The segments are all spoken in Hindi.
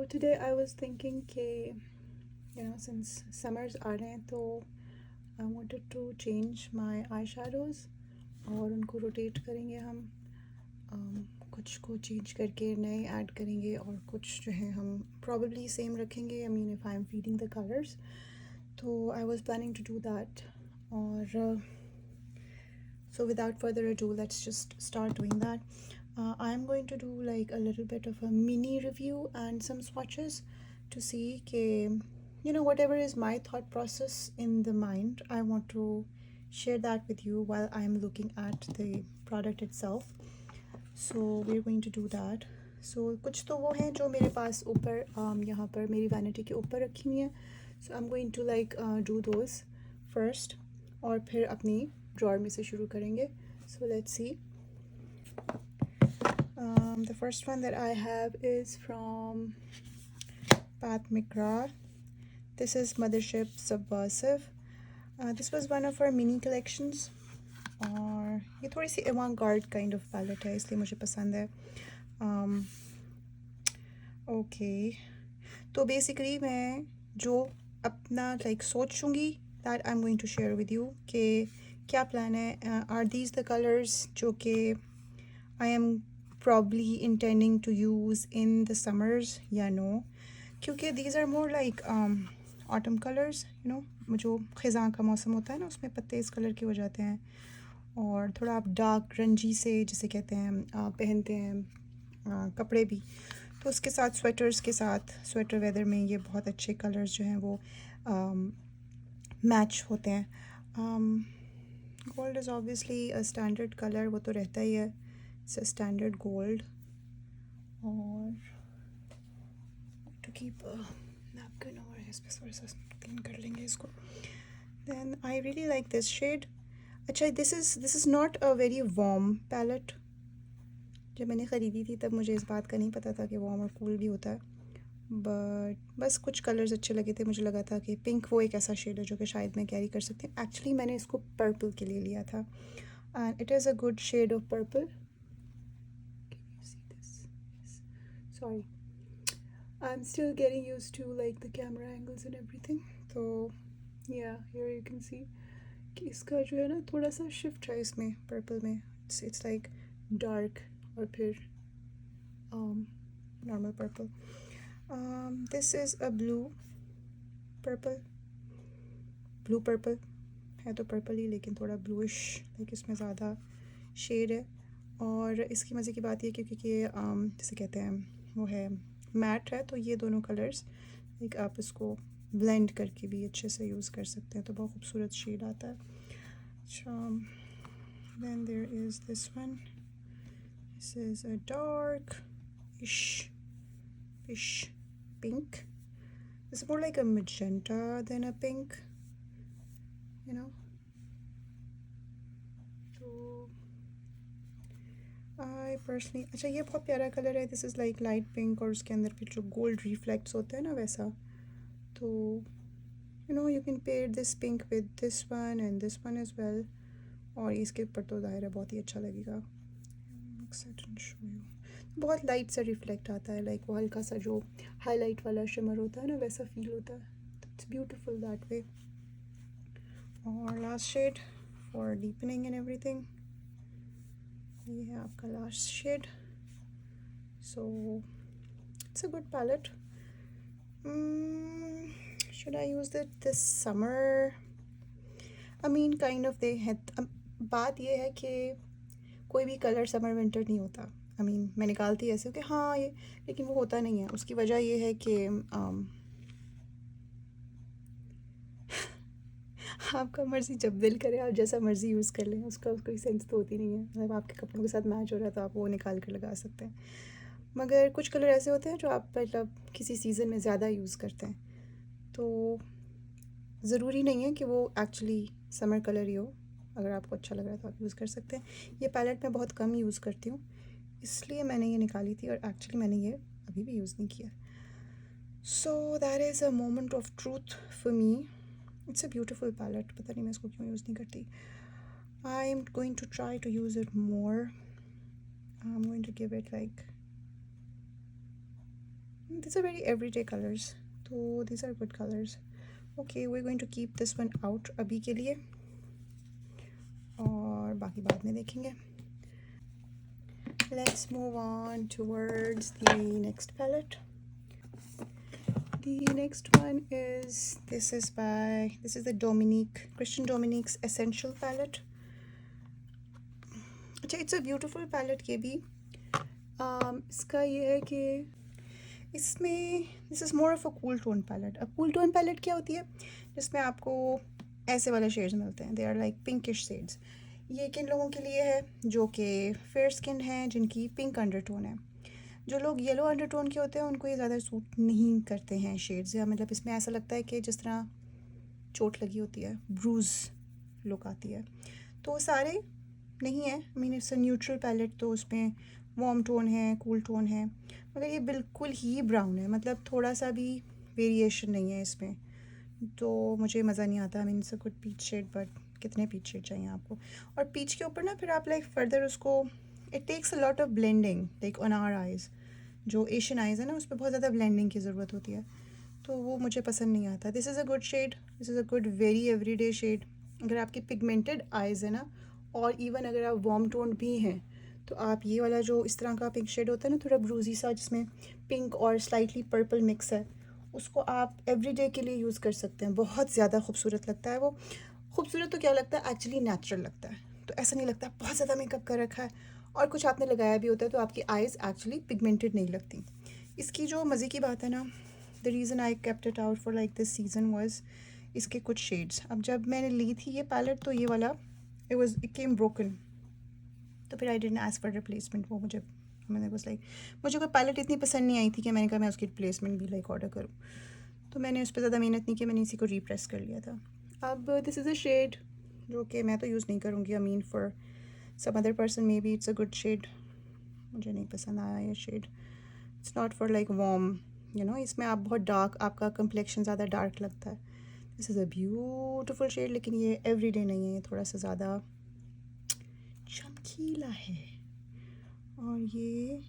So today I was thinking कि since summers आ रहे हैं तो I wanted to change my eyeshadows और उनको rotate करेंगे हम कुछ को change करके नए ऐड करेंगे और कुछ जो है हम probably same रखेंगे. I mean if I'm feeding the colors, तो I was planning to do that. और so without further ado, let's just start doing that. I'm going to do like a little bit of a mini review and some swatches to see ke, whatever is my thought process in the mind, I want to share that with you while I'm looking at the product itself. So we're going to do that. So कुछ तो वो हैं जो मेरे पास ऊपर यहाँ पर मेरी vanity के ऊपर रखी हुई हैं. So I'm going to like do those first और फिर अपनी drawer में से शुरू करेंगे. So let's see. The first one that I have is from Pat McGrath. This is Mothership Subversive. This was one of our mini collections. और ये थोड़ी सी avant-garde kind of palette है इसलिए मुझे पसंद है. Okay. तो basically मैं जो अपना like सोचूंगी that I'm going to share with you कि क्या plan है. Are these the colors जो कि I am probably intending to use in the summers या no? क्योंकि these are more like autumn colors, जो ख़ज़ां का मौसम होता है ना उसमें पत्ते इस कलर के हो जाते हैं और थोड़ा आप डार्क रंजी से जिसे कहते हैं पहनते हैं कपड़े भी, तो उसके साथ स्वेटर्स के साथ स्वेटर वेदर में ये बहुत अच्छे कलर्स जो हैं वो मैच होते हैं. Gold is obviously a standard colour, वो तो रहता ही है, इट्स अ स्टैंडर्ड गोल्ड. और टू कीप नैपकिन और इस पर थोड़ा सा क्लीन कर लेंगे इसको. Then I really like this shade. अच्छा, this is not a very warm palette. जब मैंने ख़रीदी थी तब मुझे इस बात का नहीं पता था कि वार्म और कूल भी होता है, बट बस कुछ कलर्स अच्छे लगे थे. मुझे लगा था कि पिंक वो एक ऐसा शेड है जो कि शायद मैं कैरी कर सकती हूँ. एक्चुअली मैंने इसको पर्पल के लिए लिया था and it is a good shade of purple. Sorry, I am still getting used to like the camera angles and everything. तो या हियर यू कैन सी कि इसका जो है ना थोड़ा सा शिफ्ट है इसमें पर्पल में. इट्स लाइक डार्क और फिर normal purple. This is a blue purple है तो पर्पल ही लेकिन थोड़ा ब्लूइश, लाइक इसमें ज़्यादा शेड है. और इसकी मज़े की बात ये क्योंकि ये जैसे कहते हैं वो है मैट है, तो ये दोनों कलर्स लाइक आप इसको ब्लेंड करके भी अच्छे से यूज़ कर सकते हैं, तो बहुत खूबसूरत शेड आता है. अच्छा, then there is this one. This is a dark ish pink. It's more like a magenta than a pink, तो I personally, अच्छा ये बहुत प्यारा कलर है. This is like light pink और उसके अंदर फिर जो गोल्ड रिफ्लेक्ट्स होते हैं ना वैसा. तो you can pair this pink with this one and this one as well. और इसके ऊपर तो ज़ाहिर है बहुत ही अच्छा लगेगा. बहुत लाइट सा रिफ्लेक्ट आता है, लाइक वो हल्का सा जो हाईलाइट वाला शिमर होता है ना वैसा फील होता है. It's beautiful that way. और last shade for deepening and everything, ये है आपका last shade. So it's a good palette. Should I use it this summer? I mean kind of दे है. बात ये है कि कोई भी कलर समर विंटर नहीं होता. आई मीन मैं निकालती ऐसे कि हाँ ये, लेकिन वो होता नहीं है. उसकी वजह ये है कि आपका मर्ज़ी, जब दिल करे आप जैसा मर्ज़ी यूज़ कर लें, उसका कोई सेंस तो होती नहीं है. मतलब आपके कपड़ों के साथ मैच हो रहा है तो आप वो निकाल कर लगा सकते हैं. मगर कुछ कलर ऐसे होते हैं जो आप मतलब किसी सीज़न में ज़्यादा यूज़ करते हैं, तो ज़रूरी नहीं है कि वो एक्चुअली समर कलर ही हो. अगर आपको अच्छा लग रहा है तो आप यूज़ कर सकते हैं. ये पैलेट मैं बहुत कम यूज़ करती हूँ, इसलिए मैंने ये निकाली थी और एक्चुअली मैंने ये अभी भी यूज़ नहीं किया. So that is a moment of truth for me. It's a beautiful palette. पता नहीं मैं इसको क्यों यूज़ नहीं करती. I am going to try to use it more. I am going to give it like These are very everyday colors, तो these are good colors. Okay, we're going to keep this one out अभी के लिए, और बाकी बाद में देखेंगे. Let's move on towards the next palette. The next one is this is the Christian Dominique's Essential palette. अच्छा, it's a beautiful palette ये भी. इसका ये है कि इसमें this is more of a cool tone palette. अब कूल टोन पैलेट क्या होती है? जिसमें आपको ऐसे वाले शेड्स मिलते हैं. They are like pinkish shades. ये किन लोगों के लिए है? जो कि फेयर स्किन हैं, जिनकी पिंक अंडरटोन है. जो लोग येलो अंडरटोन के होते हैं उनको ये ज़्यादा सूट नहीं करते हैं शेड्स, या मतलब इसमें ऐसा लगता है कि जिस तरह चोट लगी होती है, ब्रूज लुक आती है. तो सारे नहीं है. I mean it's a neutral palette, तो उसमें वार्म टोन है, कूल टोन है, मगर ये बिल्कुल ही ब्राउन है. मतलब थोड़ा सा भी वेरिएशन नहीं है इसमें, तो मुझे मज़ा नहीं आता. I mean it's a good peach shade, but कितने पीच शेड चाहिए आपको? और पीच के ऊपर ना फिर आप लाइक फर्दर उसको, it takes a lot of blending like on our eyes. जो एशियन आइज़ है ना, उस पर बहुत ज़्यादा ब्लेंडिंग की ज़रूरत होती है, तो वो मुझे पसंद नहीं आता. This is a good shade, this is a good very everyday shade. अगर आपकी पिगमेंटेड आइज़ है ना, और इवन अगर आप वार्म टोन भी हैं, तो आप ये वाला जो इस तरह का पिंक शेड होता है ना, थोड़ा ब्रूजी सा, जिसमें पिंक और स्लाइटली पर्पल मिक्स है, उसको आप एवरीडे के लिए यूज़ कर सकते हैं. बहुत ज़्यादा खूबसूरत लगता है वो. खूबसूरत तो क्या लगता है, एक्चुअली नेचुरल लगता है. तो ऐसा नहीं लगता बहुत ज़्यादा मेकअप कर रखा है, और कुछ आपने लगाया भी होता है तो आपकी आइज़ एक्चुअली पिगमेंटेड नहीं लगती. इसकी जो मज़े की बात है ना, the reason I kept it out for like this season was इसके कुछ शेड्स. अब जब मैंने ली थी ये पैलेट, तो ये वाला इट केम ब्रोकन, तो फिर I didn't ask for replacement. वो मैंने बस लाइक, मुझे कोई पैलेट इतनी पसंद नहीं आई थी कि मैंने कहा मैं उसकी रिप्लेसमेंट भी लाइक ऑर्डर करूँ. तो मैंने उस पर ज़्यादा मेहनत नहीं की, मैंने इसी को रीप्रेस कर लिया था. अब दिस इज़ अ शेड जो कि मैं तो यूज़ नहीं करूँगी. I mean for some other person maybe it's a good shade. मुझे नहीं पसंद आया ये shade. It's not for like warm, you know. इसमें आप बहुत डार्क, आपका कम्प्लेक्शन ज़्यादा डार्क लगता है. This is a beautiful shade, लेकिन ये एवरीडे नहीं है, ये थोड़ा सा ज़्यादा चमकीला है. और ये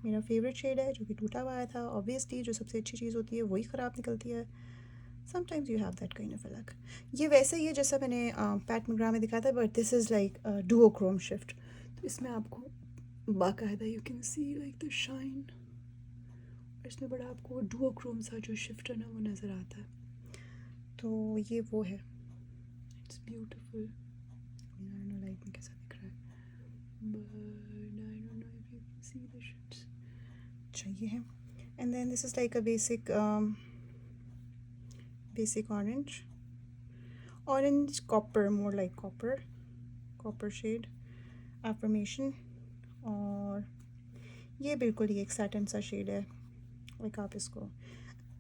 मेरा फेवरेट शेड है, जो कि टूटा हुआ आया था. ऑब्वियसली जो सबसे अच्छी चीज़ होती है वही ख़राब निकलती है. Sometimes you have that kind of a luck. ये वैसे ही है जैसा मैंने पैट मैकग्रा में दिखाया था, but this is like duochrome shift. तो इसमें आपको बाकायदा you can see like the shine. इसमें बड़ा आपको डुओक्रोम सा जो शिफ्ट है ना, वो नज़र आता है. तो ये वो है. It's beautiful. I don't know light में कैसा दिख रहा है, but I don't know if you can see the shifts. अच्छा, ये है. And then this is like a basic orange copper, more like copper shade affirmation. और ये बिल्कुल ही एक सैटन सा शेड है. लाइक आप इसको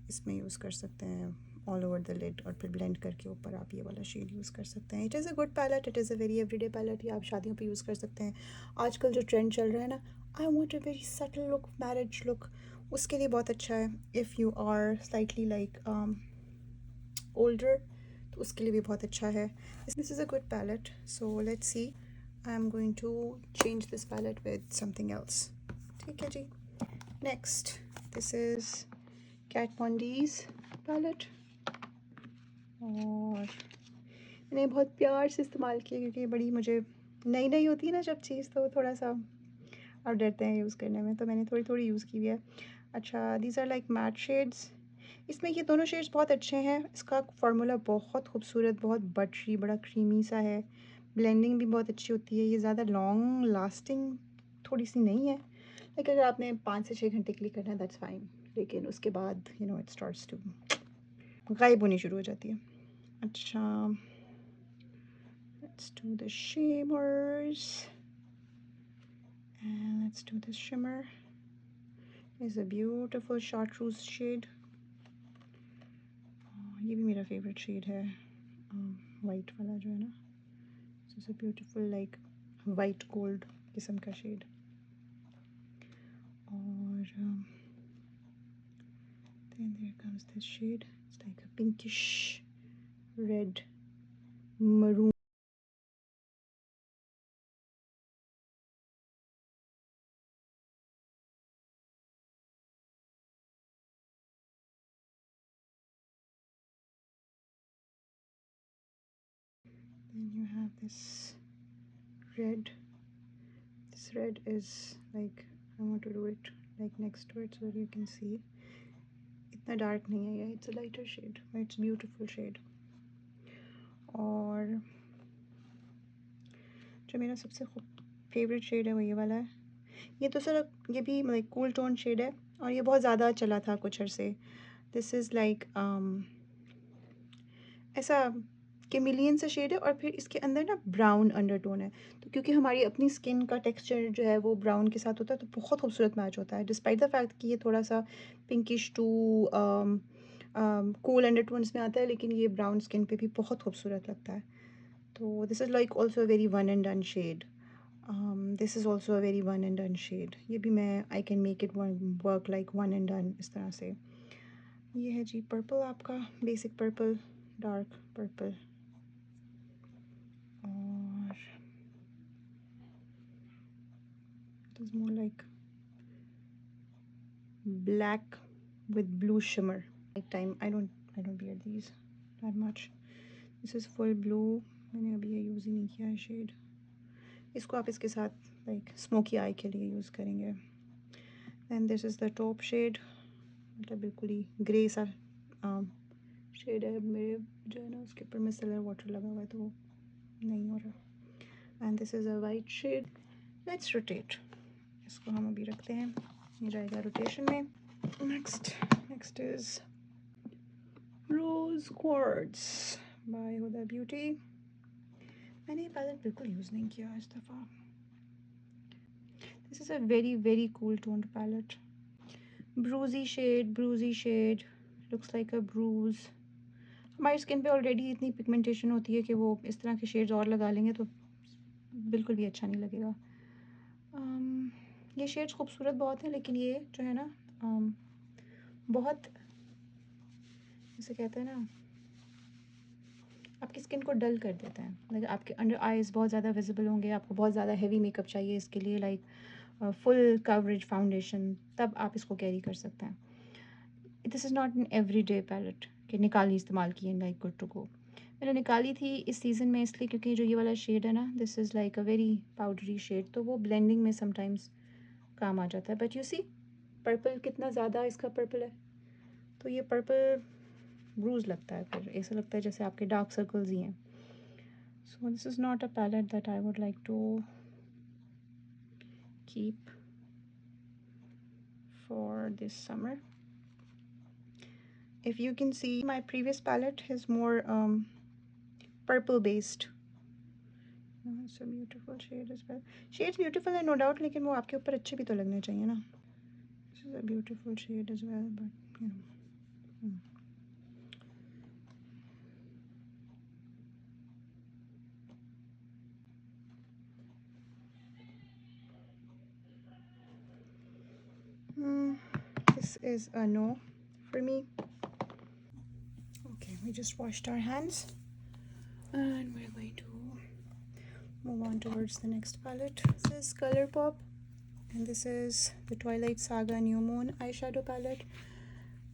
इसमें यूज़ कर सकते हैं ऑल ओवर द लिड, और फिर ब्लेंड करके ऊपर आप ये वाला शेड यूज़ कर सकते हैं. It is a good palette, it is a very everyday palette. ये आप शादियों पे यूज़ कर सकते हैं. आजकल जो ट्रेंड चल रहा है ना, I want a very subtle look, marriage look, उसके लिए बहुत अच्छा है. If you are slightly like older, तो उसके लिए भी बहुत अच्छा है. This is a good palette. So let's see, I am going to change this palette with something else. ठीक है जी. Next, this is Kat von D's palette. और मैंने बहुत प्यार से इस्तेमाल किया, क्योंकि बड़ी मुझे नई नई होती है ना जब चीज़, तो थोड़ा सा आप डरते हैं यूज़ करने में, तो मैंने थोड़ी थोड़ी यूज़ की हुई है. अच्छा, these are like matte shades. इसमें ये दोनों शेड्स बहुत अच्छे हैं. इसका फार्मूला बहुत खूबसूरत, बहुत बटरी, बड़ा क्रीमी सा है. ब्लेंडिंग भी बहुत अच्छी होती है. ये ज़्यादा लॉन्ग लास्टिंग थोड़ी सी नहीं है. लेकिन अगर आपने 5 से 6 घंटे के लिए करना है, दैट्स फाइन. लेकिन उसके बाद you know it starts to गायब होनी शुरू हो जाती है. अच्छा, let's do the shimmers, and let's do this shimmer. It's a beautiful chartreuse shade. ये भी मेरा फेवरेट शेड है, वाइट वाला जो है ना. This is a beautiful like white gold किस्म का शेड. और then there comes this shade. It's like a pinkish red maroon. And you have this red. This red is like, I want to do it like next to it so that you can see. इतना डार्क नहीं है ये, it's a lighter shade, but it's beautiful shade. और जो मेरा सबसे फेवरेट शेड है वो ये वाला है. ये तो सर ये भी लाइक कूल टोन शेड है और ये बहुत ज़्यादा चला था कुछ अरसे. दिस इज़ लाइक ऐसा कैमिलियन सा शेड है और फिर इसके अंदर ना ब्राउन अंडरटोन है. तो क्योंकि हमारी अपनी स्किन का टेक्सचर जो है वो ब्राउन के साथ होता है तो बहुत खूबसूरत मैच होता है, डिस्पाइट द फैक्ट कि ये थोड़ा सा पिंकिश टू कूल अंडरटोन्स में आता है, लेकिन ये ब्राउन स्किन पे भी बहुत खूबसूरत लगता है. तो this is like also a very one and done shade. This is also a very one and done shade. ये भी मैं I can make it work like one and done इस तरह से. ये है जी पर्पल, आपका बेसिक पर्पल, डार्क पर्पल. और it is more like black with blue shimmer. Night time I don't wear these that much. This is full blue. मैंने अभी ये यूज़ ही नहीं किया है शेड. इसको आप इसके साथ लाइक स्मोकी आई के लिए यूज़ करेंगे. And this is the top shade, मतलब बिल्कुल ही ग्रे सा शेड है. मेरे जो है ना उसके ऊपर मिसेलर वाटर लगा हुआ है तो वो नहीं हो रहा. And this is a white shade. Let's rotate. इसको हम अभी रखते हैं, ये जाएगा रोटेशन में. Next is rose quartz by Huda beauty. मैंने ये पैलेट बिल्कुल यूज़ नहीं किया इस दफ़ा. This is a very very cool toned palette. Bruisy shade looks like a bruise. हमारी स्किन पे ऑलरेडी इतनी पिगमेंटेशन होती है कि वो इस तरह के शेड्स और लगा लेंगे तो बिल्कुल भी अच्छा नहीं लगेगा. ये शेड्स खूबसूरत बहुत हैं, लेकिन ये जो है ना बहुत, जैसे कहते हैं ना, आपकी स्किन को डल कर देते हैं. लाइक आपके अंडर आइज़ बहुत ज़्यादा विजिबल होंगे, आपको बहुत ज़्यादा हैवी मेकअप चाहिए इसके लिए, लाइक फुल कवरेज फाउंडेशन, तब आप इसको कैरी कर सकते हैं. This is not an everyday palette कि निकाली इस्तेमाल की and like good to go. मैंने निकाली थी इस सीज़न में इसलिए क्योंकि जो ये वाला शेड है ना, this is like a very powdery shade, तो वो ब्लेंडिंग में समटाइम्स काम आ जाता है. बट यू सी पर्पल कितना ज़्यादा इसका पर्पल है, तो ये पर्पल ब्रूज लगता है, फिर ऐसा लगता है जैसे आपके डार्क सर्कल्स ही हैं. So this is not a palette that I would like to keep for this summer. If you can see, my previous palette is more purple based. It's a beautiful shade as well. Shade's beautiful है no doubt, लेकिन वो आपके ऊपर अच्छे भी तो लगने चाहिए ना. This is a beautiful shade as well, but you know. This is a no for me. Okay, we just washed our hands and we're going to move on towards the next palette. This is ColourPop and this is the Twilight Saga New Moon eyeshadow palette.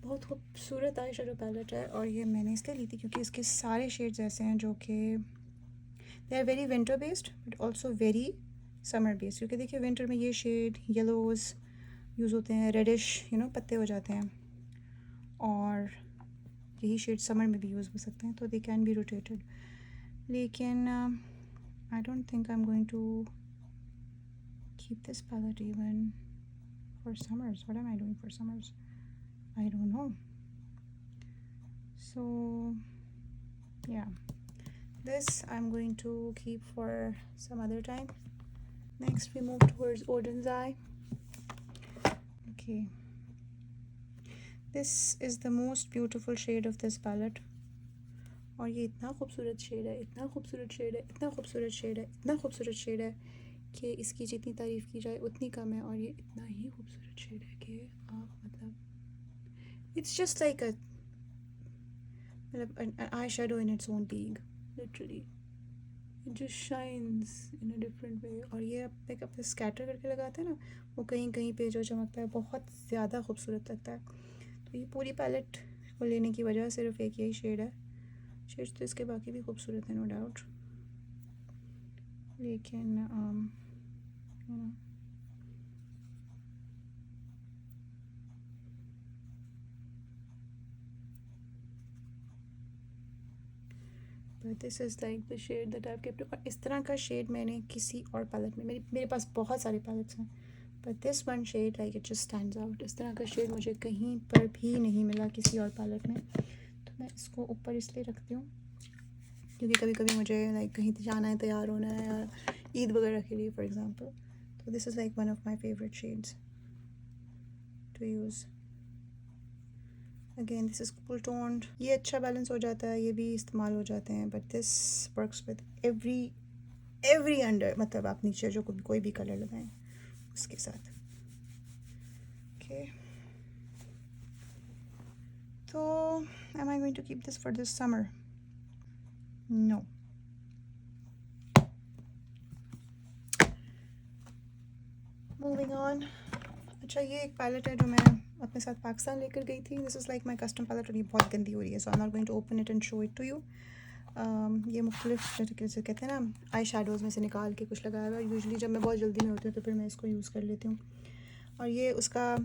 बहुत खूबसूरत आई शेडो पैलेट है और ये मैंने इसलिए ली थी क्योंकि इसके सारे शेड्स ऐसे हैं जो कि they are very winter based but also very summer based. क्योंकि देखिए विंटर में ये शेड येलोज़ यूज़ होते हैं, रेडिश पत्ते हो जाते हैं, और यही शेड समर में भी यूज़ हो सकते हैं, तो दे कैन बी रोटेटेड. लेकिन I don't think I am going to keep this palette even for summers. What am I doing for summers? I don't know. So yeah, this I'm going to keep for some other time. Next we move towards Odin's Eye. Okay, this is the most beautiful shade of this palette. और ये इतना खूबसूरत शेड है, इतना खूबसूरत शेड है, इतना खूबसूरत शेड है, इतना खूबसूरत शेड है कि इसकी जितनी तारीफ़ की जाए उतनी कम है. और ये इतना ही खूबसूरत शेड है कि आप मतलब it's just like an eyeshadow in its own league, literally. It just shines in a different way. और ये आप लाइक अपने स्कैटर करके लगाते हैं ना, वो कहीं कहीं पे जो चमकता है बहुत ज़्यादा खूबसूरत लगता है. तो ये पूरी पैलेट को लेने की वजह सिर्फ एक यही शेड है. शेड्स तो इसके बाकी भी खूबसूरत है नो डाउट. लेकिन you know, but this is like the shade that I've kept. और इस तरह का शेड मैंने किसी और पैलेट में, मेरे पास बहुत सारे पैलेट्स हैं, but this one shade like it just stands out. इस तरह का शेड मुझे कहीं पर भी नहीं मिला किसी और पैलेट में. तो मैं इसको ऊपर इसलिए रखती हूँ क्योंकि कभी कभी मुझे लाइक कहीं जाना है, तैयार होना है, या ईद वगैरह के लिए फॉर एग्ज़ाम्पल. तो this is like one of my favourite shades to use. Again this is cool toned. ये अच्छा बैलेंस हो जाता है, ये भी इस्तेमाल हो जाते हैं, but this works with every under, मतलब आप नीचे जो कोई भी कलर लगाएं उसके साथ. ओके, तो am I going to keep this for this summer? No. Moving on. अच्छा, ये एक पैलेट है जो मैं अपने साथ पाकिस्तान लेकर गई थी. This is like my custom palette और ये बहुत गंदी हो रही है, so I am not going to open it and show it to you. ये मुख्तलिफ जैसे कहते हैं ना, आई शेडोज़ में से निकाल के कुछ लगाया हुआ. यूजुअली जब मैं बहुत जल्दी में होती हूँ तो फिर मैं इसको यूज़ कर लेती हूँ. और ये उसका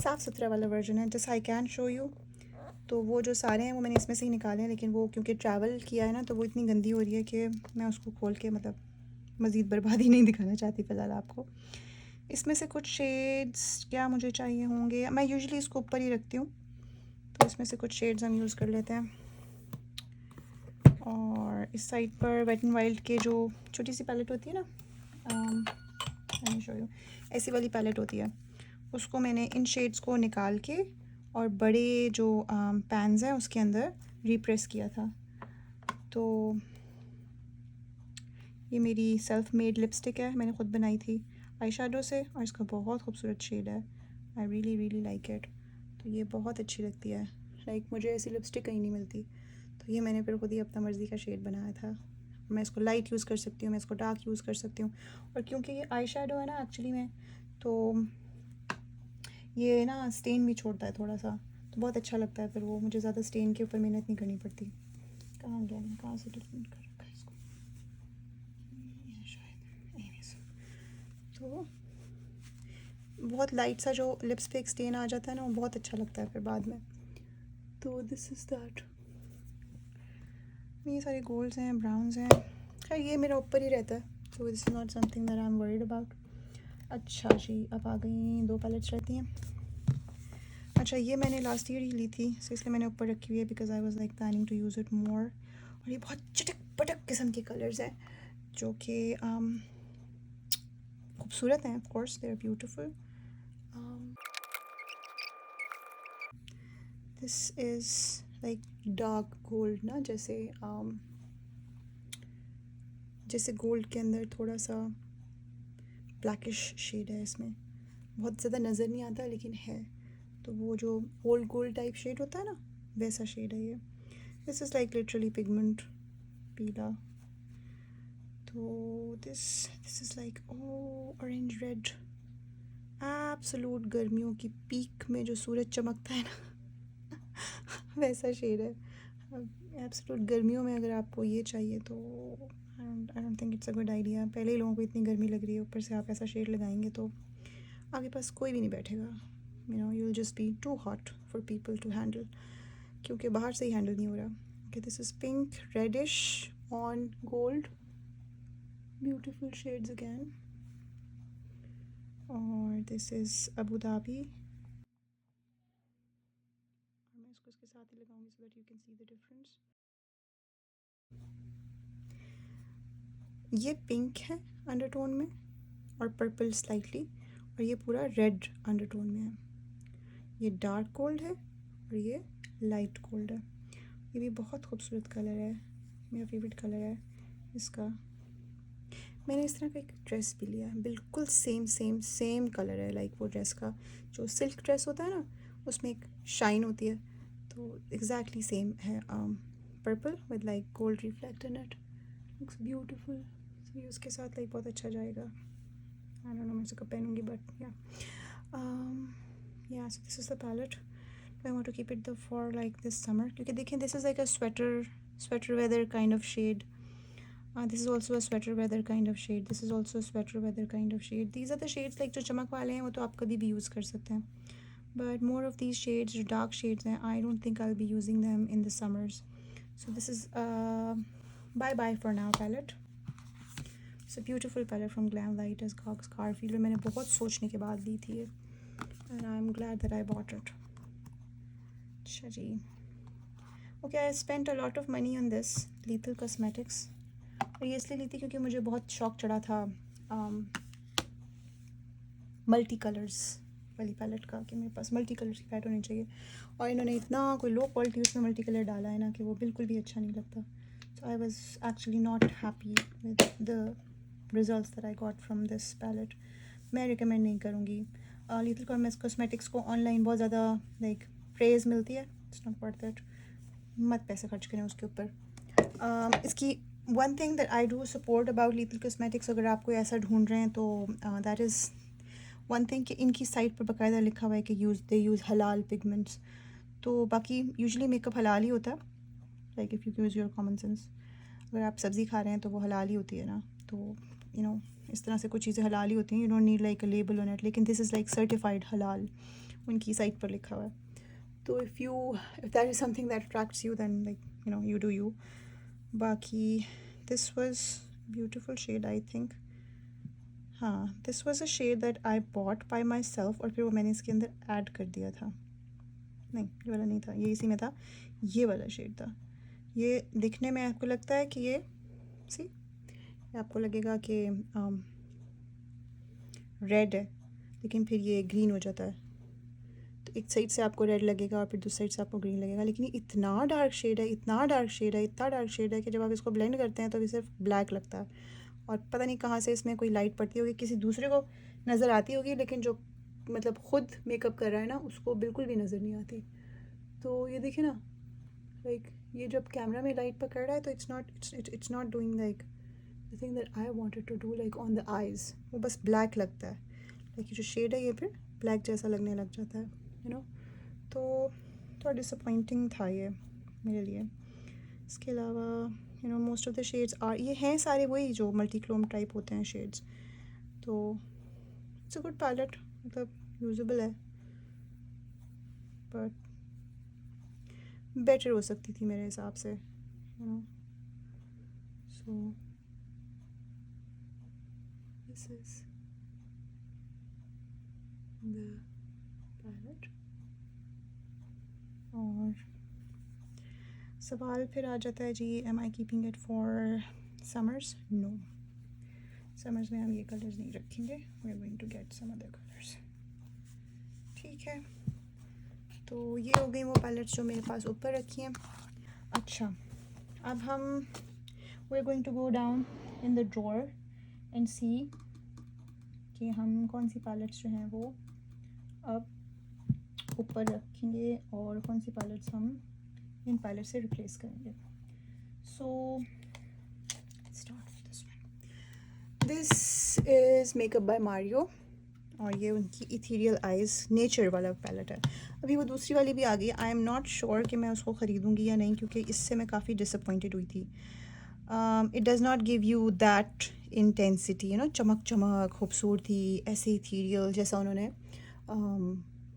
साफ़ सुथरा वाला वर्जन है, just I can show you. तो वो जो सारे हैं वो मैंने इसमें से ही निकाले हैं, लेकिन वो क्योंकि ट्रैवल किया है ना, तो वो इतनी गंदी हो रही है कि मैं उसको खोल के मतलब मज़ीद बर्बादी नहीं दिखाना चाहती फ़िलहाल आपको. इसमें से कुछ शेड्स क्या मुझे चाहिए होंगे, मैं यूजुअली इसको ऊपर ही रखती हूँ, तो इसमें से कुछ शेड्स हम यूज़ कर लेते हैं. और इस साइड पर वेट एंड वाइल्ड के जो छोटी सी पैलेट होती है ना, मैंने शो यू, ऐसी वाली पैलेट होती है, उसको मैंने इन शेड्स को निकाल के और बड़े जो पैन्स हैं उसके अंदर रिप्रेस किया था. तो ये मेरी सेल्फ मेड लिपस्टिक है, मैंने ख़ुद बनाई थी आई शेडो से, और इसका बहुत खूबसूरत शेड है. I really really like it. तो ये बहुत अच्छी लगती है, लाइक मुझे ऐसी लिपस्टिक कहीं नहीं मिलती. तो ये मैंने फिर खुद ही अपना मर्ज़ी का शेड बनाया था. मैं इसको लाइट यूज़ कर सकती हूँ, मैं इसको डार्क यूज़ कर सकती हूँ. और क्योंकि ये आई शेडो है ना एक्चुअली में, तो ये ना स्टेन भी छोड़ता है थोड़ा सा, तो बहुत अच्छा लगता है. फिर वो मुझे ज़्यादा स्टेन के ऊपर मेहनत नहीं करनी पड़ती. कहाँ गया, मैं कहाँ से डिफरेंट कर रखा है इसको, ये शायद एनीवेज. तो बहुत लाइट सा जो लिप्स पे एक स्टेन आ जाता है ना, वो बहुत अच्छा लगता है फिर बाद में. तो दिस इज़ दैट. ये सारे गोल्ड्स हैं, ब्राउन्स हैं, खैर ये मेरा ऊपर ही रहता है, तो this is not something that I am worried about. अच्छा जी, अब आ गई 2 पैलेट्स रहती हैं. अच्छा, ये मैंने लास्ट ईयर ही ली थी, सो इसलिए मैंने ऊपर रखी हुई है because I was like planning to use it more. और ये बहुत चटक पटक किस्म के कलर्स हैं जो कि खूबसूरत हैं. Of course they are beautiful. This is like dark gold ना, जैसे गोल्ड के अंदर थोड़ा सा ब्लैकिश शेड है इसमें. बहुत ज़्यादा नज़र नहीं आता लेकिन है. तो वो जो ओल्ड गोल्ड टाइप शेड होता है ना, वैसा शेड है ये. This is like literally pigment पीला. तो this is like orange red. Absolute गर्मियों की पीक में जो सूरज चमकता है ना वैसा शेड है. एब्सोल्यूट गर्मियों में अगर आपको ये चाहिए तो आई don't think it's a good idea. पहले ही लोगों को इतनी गर्मी लग रही है, ऊपर से आप ऐसा शेड लगाएंगे तो आपके पास कोई भी नहीं बैठेगा. You know, you will just be too hot for people to handle, क्योंकि बाहर से ही हैंडल नहीं हो रहा. Okay, this is pink reddish on gold. Beautiful shades again. और दिस इज़ अबू धाबी. और मैं इसको इसके साथ ही लगाऊंगी so that you can see the difference. ये पिंक है अंडरटोन में और पर्पल स्लाइटली, और ये पूरा रेड अंडरटोन में है. ये डार्क गोल्ड है और ये लाइट गोल्ड है. ये भी बहुत खूबसूरत कलर है, मेरा फेवरेट कलर है इसका. मैंने इस तरह का एक ड्रेस भी लिया है, बिल्कुल सेम सेम सेम कलर है, लाइक वो ड्रेस का जो सिल्क ड्रेस होता है ना, उसमें एक शाइन होती है, तो एग्जैक्टली सेम है. Purple with like gold reflect in it. Looks beautiful. ये उसके साथ लाइक बहुत अच्छा जाएगा. आई डोंट नो मैं इसको कब पहनूंगी, बट या so this is the palette. I want to keep it the for like this summer, क्योंकि देखिए this is like a sweater weather kind of shade. This is also a sweater weather kind of shade. This is also a sweater weather kind of shade. These are the shades like जो चमक वाले हैं वो तो आप कभी भी यूज़ कर सकते हैं. But more of these shades, जो dark shades हैं, I don't think I'll be using them in the summers. So this is bye bye for now palette. It's a beautiful palette from Glamlight as Garfield. मैंने बहुत सोचने के बाद ली थी ये, and I'm glad that I bought it. अच्छा जी. Okay, I spent a lot of money on this Lethal Cosmetics. और ये इसलिए ली थी क्योंकि मुझे बहुत शौक चढ़ा था मल्टी कलर्स वाली पैलेट का, कि मेरे पास मल्टी कलर्स की पैलेट होनी चाहिए. और इन्होंने इतना कोई लो क्वालिटी उसमें मल्टी कलर डाला है ना कि वो बिल्कुल भी अच्छा नहीं लगता. So I was actually not happy with the results that I got from this palette. मैं रिकमेंड नहीं करूँगी. लीथल कॉस्मेटिक्स को ऑनलाइन बहुत ज़्यादा लाइक प्रेज़ मिलती है. It's not worth it. मत पैसे खर्च करें उसके ऊपर. इसकी one thing that I do support about lethal cosmetics, अगर आप कोई ऐसा ढूंढ रहे हैं तो दैट इज़ वन थिंग कि इनकी साइट पर बाकायदा लिखा हुआ है कि दे यूज़ हलाल पिगमेंट्स. तो बाकी यूजुअली मेकअप हलाल ही होता है, like if you use your common sense. अगर आप सब्ज़ी खा रहे हैं तो वो हलाल ही होती है ना. तो इस तरह से कुछ चीज़ें हलाल ही होती हैं. You don't need like a label on it. लेकिन दिस इज़ लाइक सर्टिफाइड हलाल, उनकी साइट पर लिखा हुआ है. तो if that is something that attracts you then like you do you. बाकी this was beautiful shade I think. हाँ, this was a shade that I bought by myself, और फिर वो मैंने इसके अंदर ऐड कर दिया था. नहीं, ये वाला नहीं था, ये इसी में था. ये वाला शेड था. ये दिखने में आपको लगता है कि ये आपको लगेगा कि रेड है, लेकिन फिर ये ग्रीन हो जाता है. तो एक साइड से आपको रेड लगेगा और फिर दूसरी साइड से आपको ग्रीन लगेगा. लेकिन ये इतना डार्क शेड है, इतना डार्क शेड है, इतना डार्क शेड है कि जब आप इसको ब्लेंड करते हैं तो ये सिर्फ ब्लैक लगता है. और पता नहीं कहाँ से इसमें कोई लाइट पड़ती होगी, किसी दूसरे को नज़र आती होगी, लेकिन जो मतलब ख़ुद मेकअप कर रहा है ना उसको बिल्कुल भी नज़र नहीं आती. तो ये देखिए ना, लाइक ये जब कैमरा में लाइट पकड़ रहा है तो it's not doing like the thing that I wanted to do like on the eyes. वो बस ब्लैक लगता है. लाइक ये जो शेड है ये फिर ब्लैक जैसा लगने लग जाता है तो थोड़ा डिसअपॉइंटिंग था ये मेरे लिए. इसके अलावा मोस्ट ऑफ द शेड्स ये हैं सारे वही जो मल्टी क्रोम टाइप होते हैं शेड्स. तो इट्स अ गुड पैलेट, मतलब यूजेबल है, बट बेटर हो सकती थी मेरे हिसाब से. So this is the palette. और सवाल फिर आ जाता है जी, am I keeping it for summers? No, summers में हम ये कलर्स नहीं रखेंगे. We are going to get some other colours. ठीक है, तो ये हो गई वो पैलेट्स जो मेरे पास ऊपर रखी हैं. अच्छा, अब हम we are going to go down in the drawer and see कि हम कौन सी पैलेट्स जो हैं वो अब ऊपर रखेंगे और कौन सी पैलेट्स हम इन पैलेट से रिप्लेस करेंगे. So start with this one. This is makeup by Mario, और ये उनकी इथीरियल आइज़ नेचर वाला पैलेट है. अभी वो दूसरी वाली भी आ गई. आई एम नॉट श्योर कि मैं उसको ख़रीदूँगी या नहीं, क्योंकि इससे मैं काफ़ी डिसअपॉइंटेड हुई थी. It does not give you that intensity, चमक चमक खूबसूरती, ऐसे इथीरियल जैसा उन्होंने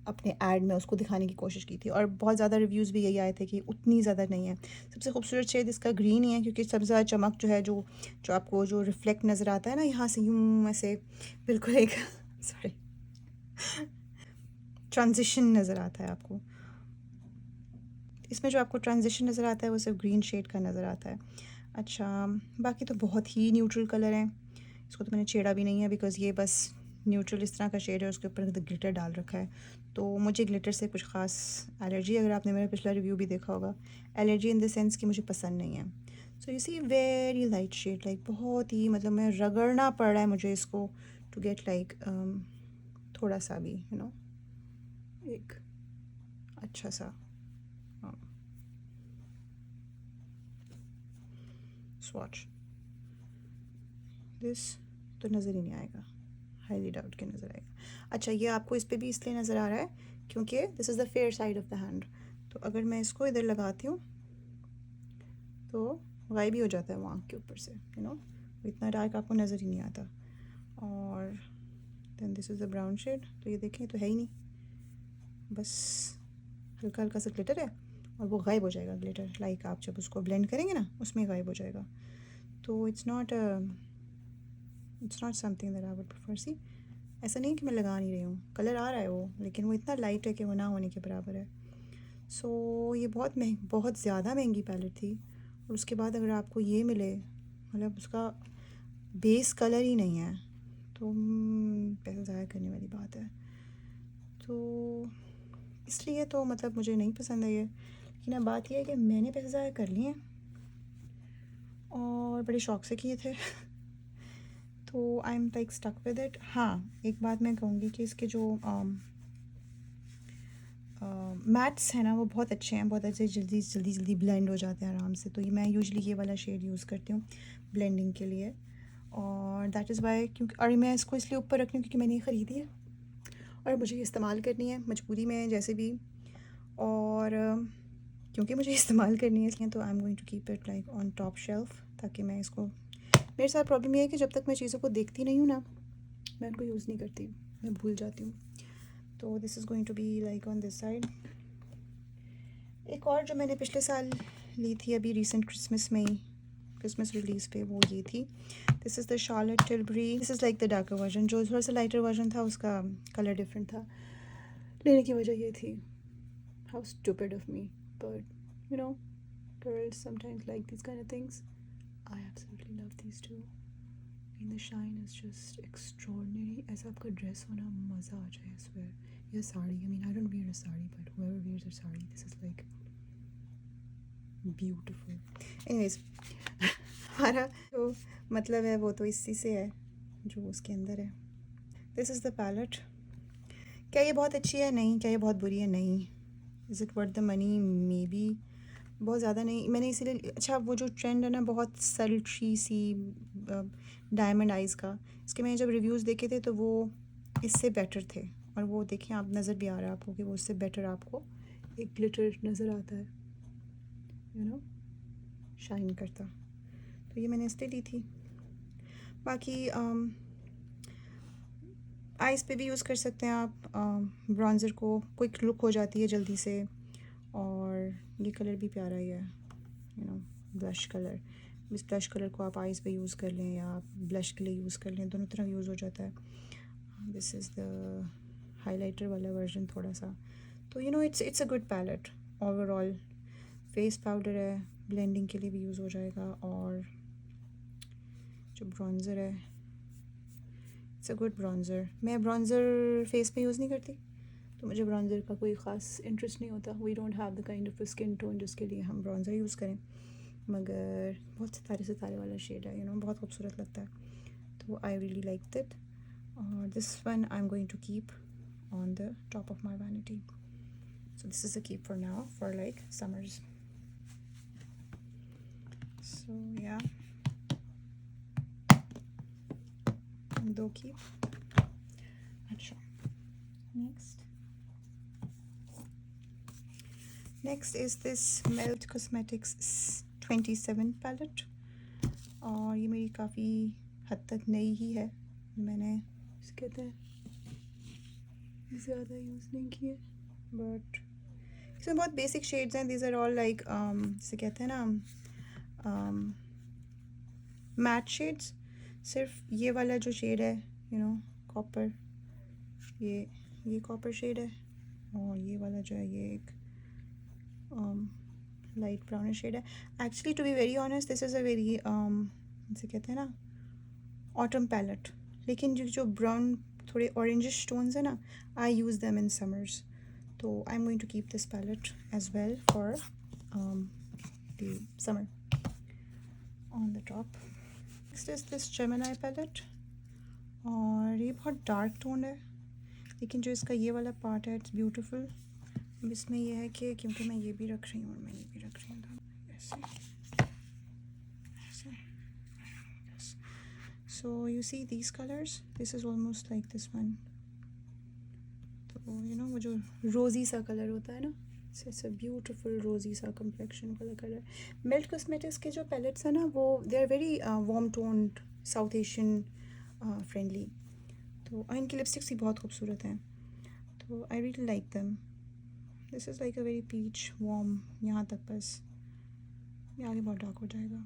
अपने ऐड में उसको दिखाने की कोशिश की थी. और बहुत ज़्यादा रिव्यूज़ भी यही आए थे कि उतनी ज़्यादा नहीं है. सबसे खूबसूरत शेड इसका ग्रीन ही है, क्योंकि सबसे ज़्यादा चमक जो है जो आपको जो रिफ्लेक्ट नज़र आता है ना यहाँ से, यूँ ऐसे बिल्कुल एक सॉरी ट्रांजिशन नज़र आता है आपको. इसमें जो आपको ट्रांजिशन नज़र आता है वो सिर्फ ग्रीन शेड का नज़र आता है. अच्छा, बाकी तो बहुत ही न्यूट्रल कलर हैं. इसको तो मैंने छेड़ा भी नहीं है, बिकॉज़ ये बस न्यूट्रल इस तरह का शेड है, उसके ऊपर ग्लिटर डाल रखा है. तो मुझे ग्लिटर से कुछ ख़ास एलर्जी, अगर आपने मेरा पिछला रिव्यू भी देखा होगा, एलर्जी इन द सेंस कि मुझे पसंद नहीं है. So you see very light shade, like बहुत ही, मतलब मैं रगड़ना पड़ रहा है मुझे इसको टू गेट लाइक थोड़ा सा भी एक अच्छा सा स्वॉच. दिस तो नज़र ही नहीं आएगा, हाईली डाउट के नज़र आएगा. अच्छा, ये आपको इस पर भी इसलिए नज़र आ रहा है क्योंकि this is the fair side of the hand. तो अगर मैं इसको इधर लगाती हूँ तो गायब ही हो जाता है वो आँख के ऊपर से, इतना डार्क आपको नज़र ही नहीं आता। और then this is the brown shade, तो ये देखें तो है ही नहीं, बस हल्का हल्का सा ग्लिटर है और वो गायब हो जाएगा ग्लिटर, लाइक आप जब उसको ब्लेंड करेंगे ना उसमें गायब हो जाएगा। तो it's not something that I would prefer. See, ऐसा नहीं कि मैं लगा नहीं रही हूँ, कलर आ रहा है वो, लेकिन वो इतना लाइट है कि वो ना होने के बराबर है। सो ये बहुत ज़्यादा महंगी पैलेट थी, और उसके बाद अगर आपको ये मिले, मतलब उसका बेस कलर ही नहीं है, तो पैसा ज़ाया करने वाली बात है। तो इसलिए तो मतलब मुझे नहीं पसंद है ये। लेकिन अब बात यह है कि मैंने पैसे ज़ाया कर लिए हैं और बड़े शौक से किए थे तो I am like stuck with it. हाँ, एक बात मैं कहूँगी कि इसके जो मैट्स हैं ना वो बहुत अच्छे हैं, बहुत अच्छे, जल्दी ब्लेंड हो जाते हैं आराम से। तो ये मैं यूजुअली ये वाला शेड यूज़ करती हूँ ब्लेंडिंग के लिए, और दैट इज़ वाई, क्योंकि और मैं इसको इसलिए ऊपर रखती हूँ क्योंकि मैंने ये ख़रीदी है और मुझे इस्तेमाल करनी है मजबूरी में जैसे भी, और क्योंकि मुझे इस्तेमाल करनी है इसलिए तो I am going to keep it like on top shelf, ताकि मैं इसको, मेरे साथ प्रॉब्लम ये है कि जब तक मैं चीज़ों को देखती नहीं हूँ ना, मैं उनको यूज़ नहीं करती, मैं भूल जाती हूँ। तो this is going to be like on this side. एक और जो मैंने पिछले साल ली थी अभी रिसेंट क्रिसमस में ही, क्रिसमस रिलीज़ पे, वो ये थी। This is the Charlotte Tilbury, this is like the darker version, जो थोड़ा सा लाइटर वर्जन था उसका कलर डिफरेंट था। लेने की वजह ये थी, how stupid of me, but girls sometimes like these kind of things. I absolutely love these two. And the shine is just extraordinary. ऐसा आपका ड्रेस होना मज़ा आ जाए, I swear. या sari, I mean I don't wear a sari, but whoever wears a sari, this is like beautiful. Anyways, हमारा जो मतलब है वो तो इसी से है जो उसके अंदर है। This is the palette. क्या ये बहुत अच्छी है? नहीं। क्या ये बहुत बुरी है? नहीं। Is it worth the money? May be. बहुत ज़्यादा नहीं। मैंने इसीलिए, अच्छा वो जो ट्रेंड है ना बहुत सल्ट्री सी डायमंड आइज़ का, इसके मैंने जब रिव्यूज़ देखे थे तो वो इससे बेटर थे, और वो देखें आप, नज़र भी आ रहा है आपको कि वो उससे बेटर आपको एक ग्लिटर नज़र आता है, शाइन करता। तो ये मैंने इसलिए ली थी। बाकी आइज़ पे भी यूज़ कर सकते हैं आप ब्रॉन्ज़र को, क्विक लुक हो जाती है जल्दी से, और ये कलर भी प्यारा ही है, ब्लश कलर। इस ब्लश कलर को आप आइज़ पे यूज़ कर लें या आप ब्लश के लिए यूज़ कर लें, दोनों तरह यूज़ हो जाता है। दिस इज़ द हाइलाइटर वाला वर्जन थोड़ा सा। तो it's a good palette overall. Face powder है, ब्लेंडिंग के लिए भी यूज़ हो जाएगा, और जो ब्रॉन्ज़र है इट्स अ गुड ब्रॉन्ज़र। मैं ब्रॉन्ज़र फेस पे यूज़ नहीं करती, तो मुझे ब्रॉन्ज़र का कोई ख़ास इंटरेस्ट नहीं होता। We don't have the kind of skin tone जिसके लिए हम ब्रॉन्ज़र यूज़ करें, मगर बहुत सितारे वाला शेड है, बहुत खूबसूरत लगता है, तो आई रियली लाइक दैट। और this one I am going to keep on the top of my vanity, so this is a keep for now for like summers. So yeah, दो कीप। अच्छा, next is this Melt cosmetics 27 palette, और ये मेरी काफ़ी हद तक नई ही है, मैंने इसे कहते हैं ज़्यादा यूज़ नहीं किए, बट इसमें बहुत बेसिक शेड्स हैं। दीज आर ऑल लाइक जिसे कहते हैं ना मैट शेड्स। सिर्फ ये वाला जो शेड है कॉपर, ये कॉपर शेड है, और ये वाला जो है ये एक लाइट ब्राउन शेड है। Actually to be very honest this is a very जिसे कहते हैं ना ऑटम पैलेट, लेकिन जो ब्राउन थोड़े ऑरेंजिश टोन्स है ना, I use them in summers, तो I am going to keep this palette as well for the summer on the top. Next is this Gemini palette, और ये बहुत डार्क टोन है, लेकिन जो इसका ये वाला पार्ट है इट्स ब्यूटीफुल। अब इसमें यह है कि क्योंकि मैं ये भी रख रही हूँ और मैं ये भी रख रही हूँ, so you see these colors, this is almost like this one, तो वो जो रोज़ी सा कलर होता है ना, इट्स अ ब्यूटीफुल रोजी सा कम्प्लेक्शन वाला कलर। मेल्ट कॉस्मेटिक्स के जो पैलेट्स हैं ना, वो they are very warm toned, South Asian friendly. तो और इनकी लिपस्टिक्स भी बहुत खूबसूरत हैं, तो I really like them. This is like a very peach warm, यहाँ तक बस, ये आगे बहुत डार्क हो जाएगा।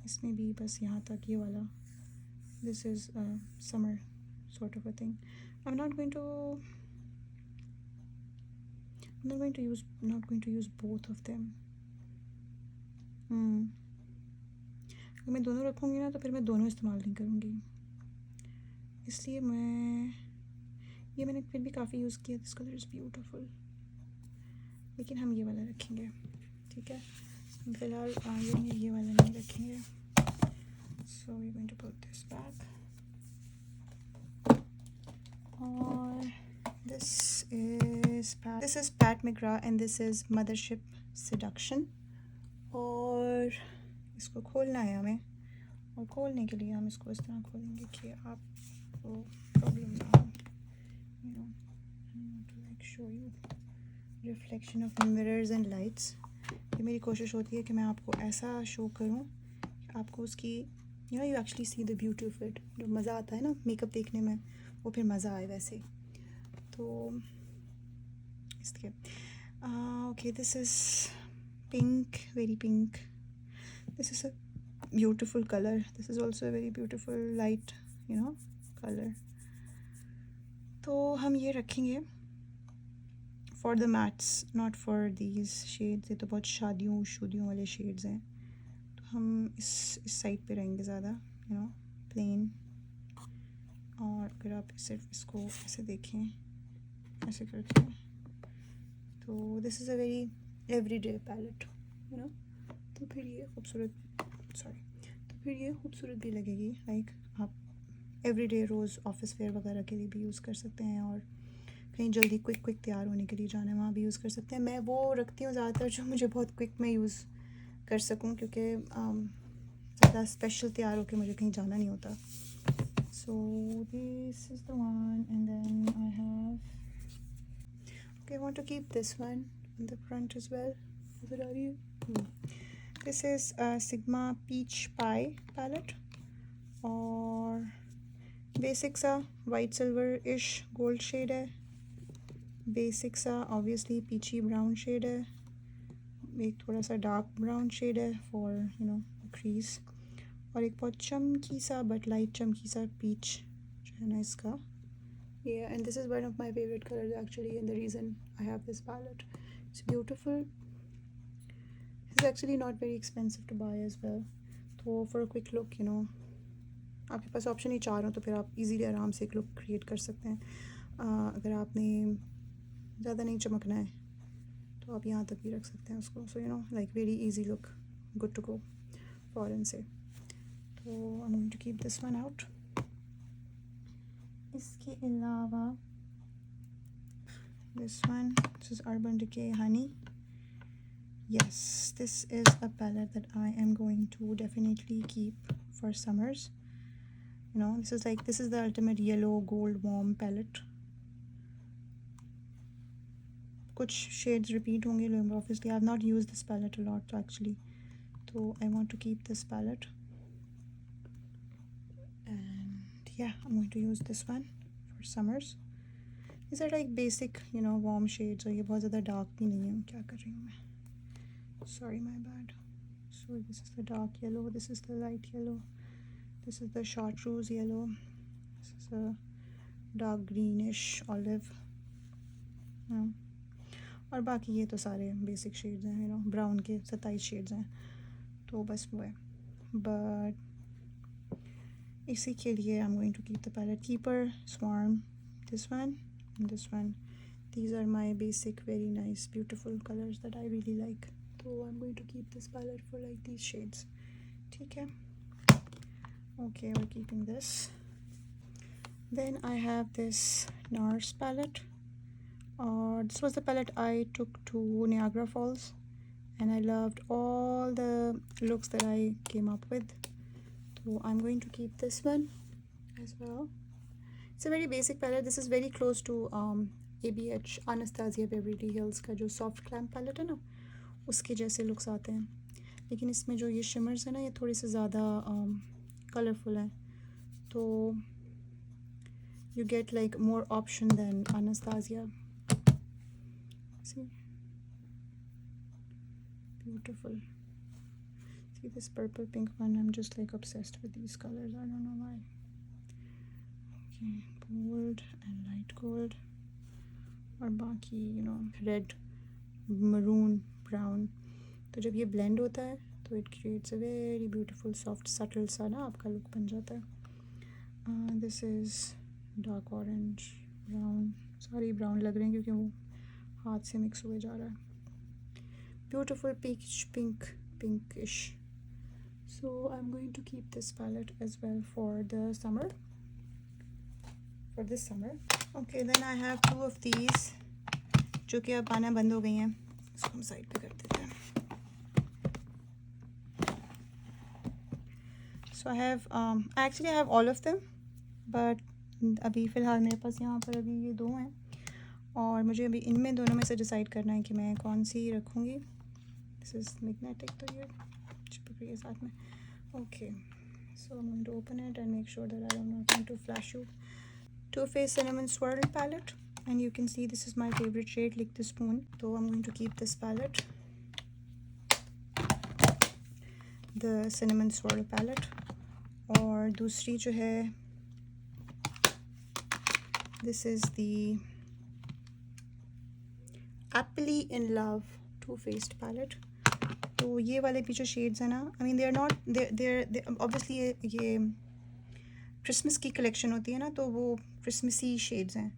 इसमें भी बस यहाँ तक ये वाला, this is summer sort of a thing. I'm not going to use both of them. अगर मैं दोनों रखूँगी ना तो फिर मैं दोनों इस्तेमाल नहीं करूँगी, इसलिए मैंने फिर भी काफ़ी यूज़ किया। दिस कलर इज़ ब्यूटीफुल, लेकिन हम ये वाला रखेंगे, ठीक है। फिलहाल ये वाला नहीं रखेंगे। So we going to put this back. और this is Pat McGrath and this is Mothership Seduction. और इसको खोलना है हमें, और खोलने के लिए हम इसको इस तरह खोलेंगे कि आपको प्रॉब्लम ना हो। Like show you reflection of mirrors and lights. ये मेरी कोशिश होती है कि मैं आपको ऐसा शो करूँ कि आपको उसकी you actually see the beauty of it. जो मज़ा आता है ना मेकअप देखने में, वो फिर मज़ा आए वैसे। तो इसलिए okay, this is pink, very pink. This is a beautiful color. This is also a very beautiful light color. तो हम ये रखेंगे for the mattes, not for these shades. ये तो बहुत शादियों वाले shades हैं, तो हम इस साइड पे रहेंगे ज़्यादा, plain। और अगर आप सिर्फ इसको ऐसे देखें, ऐसे करके, तो this is a very everyday palette, तो फिर ये खूबसूरत भी लगेगी। लाइक आप एवरीडे रोज़ ऑफिस वेयर वगैरह के लिए भी यूज़ कर सकते हैं, और कहीं जल्दी क्विक तैयार होने के लिए जाना है वहाँ भी यूज़ कर सकते हैं। मैं वो रखती हूँ ज़्यादातर जो मुझे बहुत क्विक में यूज़ कर सकूँ, क्योंकि ज़्यादा स्पेशल तैयार होकर मुझे कहीं जाना नहीं होता। So this is the one, and then I have, okay, I want to keep this one in the front as well. नज़र आ रही है? This is a Sigma Peach Pie palette, और बेसिक सा वाइट सिल्वर-ish गोल्ड शेड है, बेसिक सा ऑब्वियसली पीची ब्राउन शेड है, एक थोड़ा सा डार्क ब्राउन शेड है फॉर क्रीज, और एक बहुत चमकी सा बट लाइट चमकी सा पीच जो है ना इसका। And this is one of my favourite colours actually, and the reason I have this palette, it's beautiful. It's actually not very expensive to buy as well. तो for a quick look, आपके पास ऑप्शन ही 4 हो तो फिर आप इजीली आराम से एक लुक क्रिएट कर सकते हैं। अगर आपने ज़्यादा नहीं चमकना है तो आप यहाँ तक भी रख सकते हैं उसको। So like very easy look, good to go फॉरन से। तो I am going to keep this one out. इसके अलावा this is Urban Decay Honey. Yes, this is a palette that I am going to definitely keep for summers. This is the ultimate yellow gold warm palette. कुछ shades repeat होंगे, obviously I have not used this palette a lot actually, so I want to keep this palette, and yeah, I'm going to use this one for summers. These are like basic warm shades, और ये बहुत ज़्यादा dark भी नहीं है। क्या कर रही हूँ मैं? Sorry, my bad. So this is the dark yellow, this is the light yellow, this is the chartreuse yellow, this is a dark greenish olive, और बाकी ये तो सारे बेसिक शेड्स हैं, ब्राउन के 27 शेड्स हैं, तो बस वो है। बट इसी के लिए I am going to keep the palette keeper, swarm, this one and this one. These are my basic very nice beautiful colors that I really like. So I'm going to keep this palette for like these shades. ठीक है? Okay, we're keeping this. Then I have this NARS palette. This was the palette I took to Niagara Falls, and I loved all the looks that I came up with. So I'm going to keep this one as well. It's a very basic palette. This is very close to ABH Anastasia Beverly Hills का जो सॉफ्ट क्लैम पैलेट है ना, उसके जैसे लुक्स आते हैं, लेकिन इसमें जो ये शिमर्स है ना, ये थोड़े से ज़्यादा कलरफुल हैं, तो you get like more option than Anastasia. See, beautiful. See this purple pink one, I'm just like obsessed with these colors, I don't know why. Okay, gold and light gold, और बाकी you know red, maroon, brown. तो जब ये blend होता है तो it creates a very beautiful soft subtle सा ना आपका look बन जाता है. This is dark orange, brown, सारी ब्राउन लग रहे हैं क्योंकि वो हाथ से मिक्स हुए जा रहा है. Beautiful peach pink, pinkish. So I'm going to keep this palette as well for the summer. Okay, then I have two of these जो कि अब आना बंद हो गई हैं. इसको हम साइड पे कर देते हैं. So I actually have all of them, but अभी फ़िलहाल मेरे पास यहाँ पर अभी ये दो हैं, और मुझे अभी इनमें दोनों में से डिसाइड करना है कि मैं कौन सी रखूँगी. दिस इज़ मैग्नेटिक, तो ये चिपक रही है साथ में. Okay, so I am going to open it and make sure that I am not going to flash you. Too Faced Cinnamon Swirl palette, and you can see this is my favorite shade, Lick the Spoon. So I'm going to keep this palette, the Cinnamon Swirl palette. और दूसरी जो है, this is the Happily in Love Too Faced palette. तो ये वाले भी जो शेड्स हैं ना, I mean they are not, they're obviously ये क्रिसमस की कलेक्शन होती है ना, तो वो क्रिसमसी शेड्स हैं,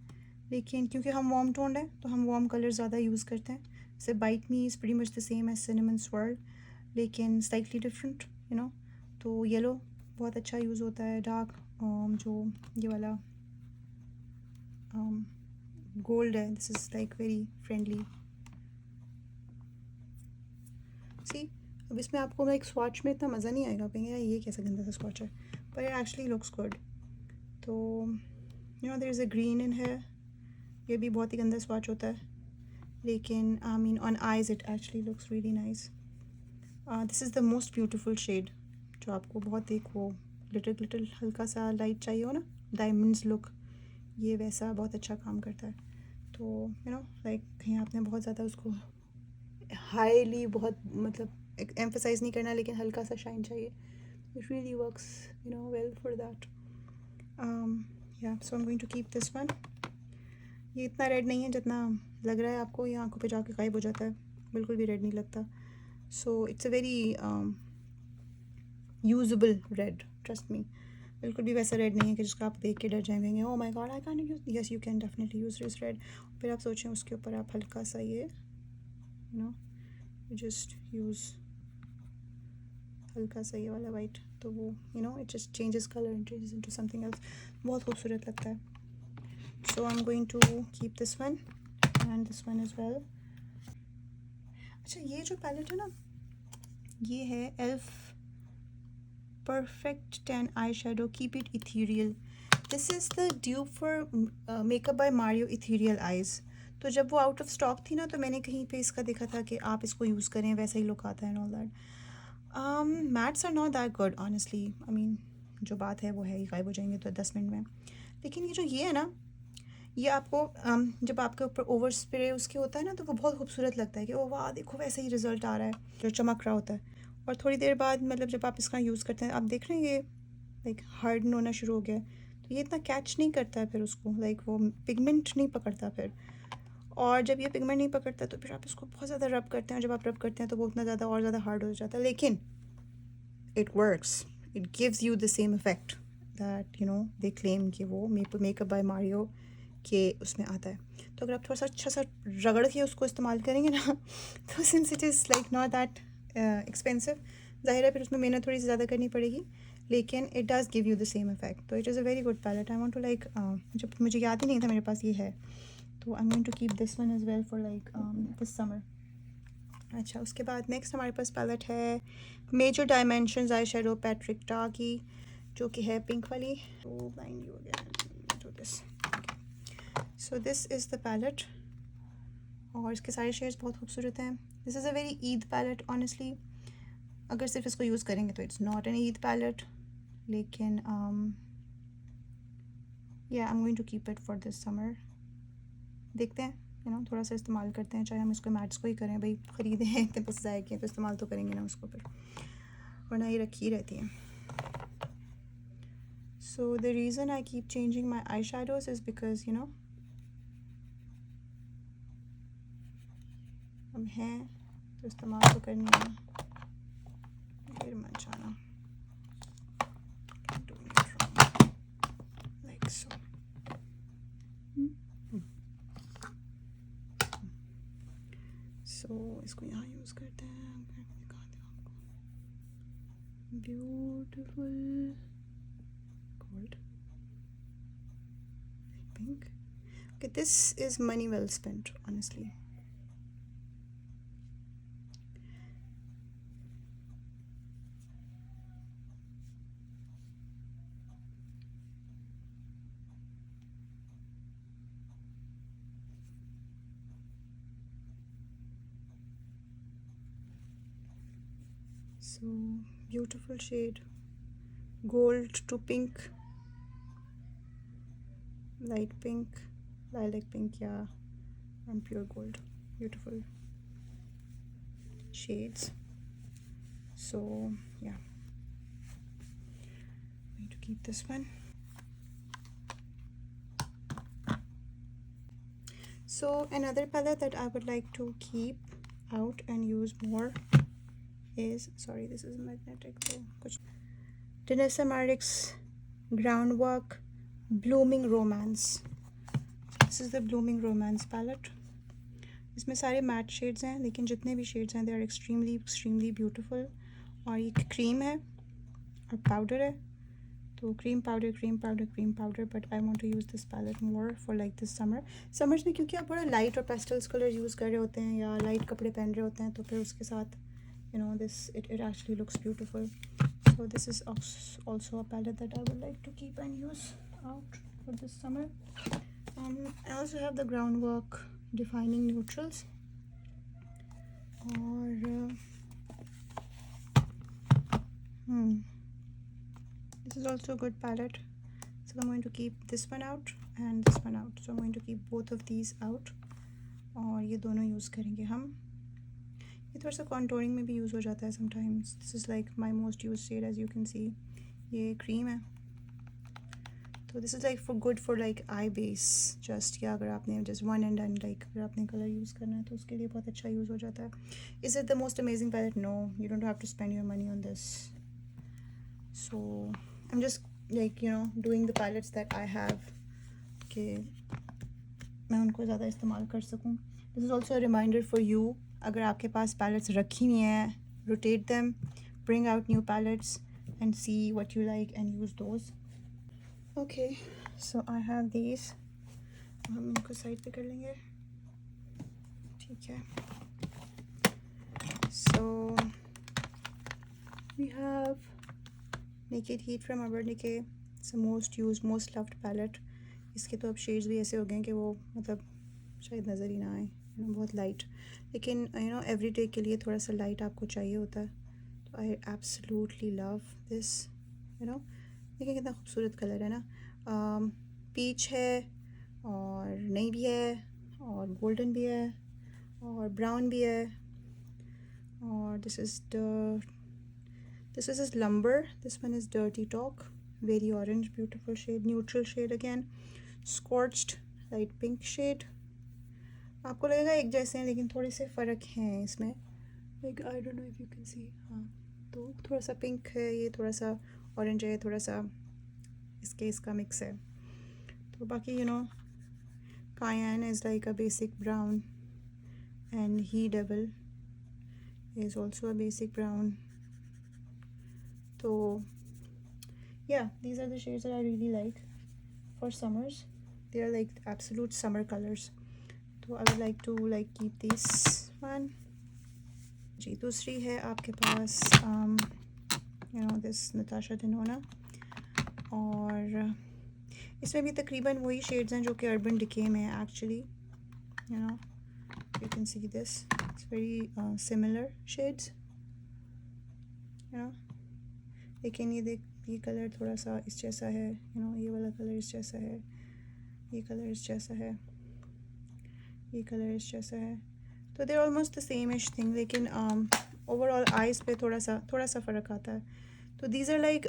लेकिन क्योंकि हम वार्म टोन्ड हैं तो हम वार्म कलर ज़्यादा यूज़ करते हैं. जैसे bite me is pretty much the same as cinnamon swirl, लेकिन स्लाइटली डिफरेंट, यू नो. तो येलो बहुत अच्छा यूज़ होता है. डार्क जो ये वाला गोल्ड है, this is like very friendly. See, अब इसमें आपको एक स्वॉच में इतना मज़ा नहीं आएगा, कहेंगे ये कैसा गंदा सा स्वॉच है, but it actually looks good. तो you know there is a green in here, ये भी बहुत ही गंदा स्वॉच होता है, लेकिन I mean on eyes it actually looks really nice. This is the most beautiful shade, जो आपको बहुत एक वो लिटिल हल्का सा लाइट चाहिए हो ना, डायमंड्स लुक, ये वैसा बहुत अच्छा काम करता है. तो यू नो लाइक कहीं आपने बहुत ज़्यादा उसको हाईली बहुत मतलब एम्फसाइज नहीं करना, लेकिन हल्का सा शाइन चाहिए. It really works, you know, well for that. Yeah, so I'm going to keep this one. ये इतना रेड नहीं है जितना लग रहा है आपको, ये आंखों पे जाके गायब हो जाता है, बिल्कुल भी रेड नहीं लगता. So it's a very usable red, trust me. बिल्कुल भी वैसा रेड नहीं है कि जिसका आप देख के डर जाएंगे, oh my god I can't use. Yes, you can definitely use this red. फिर आप सोचें उसके ऊपर आप हल्का सा ये, you know, you just use हल्का सा ये वाला वाइट, तो वो you know it just changes colour and changes into something else, बहुत खूबसूरत लगता है. So I am going to keep this one and this one as well. अच्छा, ये जो पैलेट है ना, ये है Elf perfect 10 eye shadow keep it ethereal. This is the dupe for makeup by Mario ethereal eyes. तो जब वो आउट ऑफ स्टॉक थी ना, तो मैंने कहीं पे इसका देखा था कि आप इसको यूज़ करें, वैसा ही लुक आता है and all that. Mattes are not that good honestly. I mean जो बात है वो है, ये गायब हो जाएंगे तो 10 मिनट में. लेकिन ये जो ये है ना, ये आपको जब आपके ऊपर ओवर स्प्रे उसके होता है ना, तो वो बहुत खूबसूरत लगता है कि ओ वाह देखो वैसे ही रिज़ल्ट आ रहा है, जो चमक रहा होता है. और थोड़ी देर बाद मतलब जब आप इसका यूज़ करते हैं, आप देख रहे हैं ये लाइक हार्डन होना शुरू हो गया है, तो ये इतना कैच नहीं करता है फिर उसको, लाइक वो पिगमेंट नहीं पकड़ता फिर. और जब ये पिगमेंट नहीं पकड़ता तो फिर आप इसको बहुत ज़्यादा रब करते हैं, और जब आप रब करते हैं तो वो उतना ज़्यादा और ज़्यादा हार्ड हो जाता है. लेकिन it works, it gives you the same effect that you know they claim कि वो मेकअप बाय मारियो के उसमें आता है. तो अगर आप थोड़ा सा अच्छा सा रगड़ के उसको इस्तेमाल करेंगे ना, तो since it is like not that expensive, ज़ाहिर है फिर उसमें मेहनत थोड़ी सी ज़्यादा करनी पड़ेगी, लेकिन it does give you the same effect. तो it is a very good palette. I want to like, जब मुझे याद ही नहीं था मेरे पास ये है, तो I am going to keep this one as well for like this summer. अच्छा, उसके बाद नेक्स्ट हमारे पास पैलेट है Major Dimensions eyeshadow Patrick Ta की, जो कि है पिंक वाली. तो blind you again to this. So this is the palette और इसके सारे शेड्स बहुत खूबसूरत हैं. This is a very Eid palette honestly. अगर सिर्फ इसको यूज़ करेंगे तो it's not an Eid palette, लेकिन या I am going to keep it for this summer. देखते हैं थोड़ा सा इस्तेमाल करते हैं, चाहे हम इसको मैट्स को ही करें. भाई ख़रीदे हैं इतने पैसे ज़ाया किए तो इस्तेमाल तो करेंगे ना उसको, फिर वरना ये रखी रहती हैं. So the reason I keep changing my eye shadows is because हम हैं तो इस्तेमाल तो करनी है. फिर मत जाना लाइक सो. सो इसको यहाँ यूज़ करते हैं. दिखाते हैं आपको. Beautiful gold pink. Okay, this is money well spent, honestly. So beautiful shade, gold to pink, light pink, lilac pink, yeah, and pure gold. Beautiful shades. So yeah, I'm going to keep this one. So another palette that I would like to keep out and use more is, sorry this is magnetic though, Danessa Myricks Groundwork Blooming Romance. This is the Blooming Romance palette. इसमें सारे मैट शेड्स हैं, लेकिन जितने भी शेड्स हैं दे आर एक्सट्रीमली ब्यूटीफुल. और ये क्रीम है और पाउडर है, तो cream powder. But I want to use this palette more for like this summers में, क्योंकि आप बड़ा लाइट और पेस्टल्स कलर यूज़ कर रहे होते हैं या लाइट कपड़े पहन रहे होते हैं, तो फिर उसके साथ this it actually looks beautiful. So this is also a palette that I would like to keep and use out for this summer. I also have the Groundwork Defining Neutrals, or this is also a good palette. So I'm going to keep this one out and this one out. So I'm going to keep both of these out और ये दोनों यूज़ करेंगे हम. ये थोड़ा सा कॉन्टोरिंग में भी यूज़ हो जाता है sometimes. This is like my most use shade as you can see. ये क्रीम है, तो this is like for good for like eye base just, या अगर आपने just one and done like अगर आपने कलर यूज़ करना है तो उसके लिए बहुत अच्छा यूज़ हो जाता है. Is it the most amazing palette? No, you don't have to spend your money on this. So I am just like doing the palettes that I have, कि मैं उनको ज़्यादा इस्तेमाल कर सकूँ. This is also a reminder for you, अगर आपके पास पैलेट्स रखी हुई हैं, rotate them, bring out new palettes and see what you like and use those. Okay, so I have these. हम इनको साइड पे कर लेंगे, ठीक है. So we have Naked Heat from Urban Decay. It's a most use most loved palette. इसके तो अब शेड्स भी ऐसे हो गए हैं कि वो मतलब शायद नज़र ही ना आए, बहुत लाइट. लेकिन एवरी डे के लिए थोड़ा सा लाइट आपको चाहिए होता है, तो आई एब्सोल्युटली लव दिस. देखिए कितना खूबसूरत कलर है ना. पीच है और नई भी है और गोल्डन भी है और ब्राउन भी है. और this is lumber. This one is dirty talk, very orange, beautiful shade, neutral shade again, scorched light pink shade. आपको लगेगा एक जैसे हैं, लेकिन थोड़े से फ़र्क हैं इसमें. Like I don't know if you can सी. हाँ, तो थोड़ा सा पिंक है, ये थोड़ा सा ऑरेंज है, थोड़ा सा इसका मिक्स है. तो बाकी Cayenne is like a basic brown and He Devil is also a basic brown. So yeah, these are the shades that I really like for summers. They are like absolute summer colors. So I would like to keep this one. जी, दूसरी है आपके पास this Natasha Denona, और इसमें भी तकरीबन वही शेड्स हैं जो कि अर्बन डिके में है actually, you know, you can see this, it's very similar shades, you know. लेकिन ये कलर थोड़ा सा इस जैसा है, यू नो, ये वाला कलर इस जैसा है, ये कलर इस जैसा है, ये कलर इस जैसा है, तो they are almost the same ish thing, लेकिन ओवरऑल आइज़ पे थोड़ा सा फ़र्क आता है। तो these are like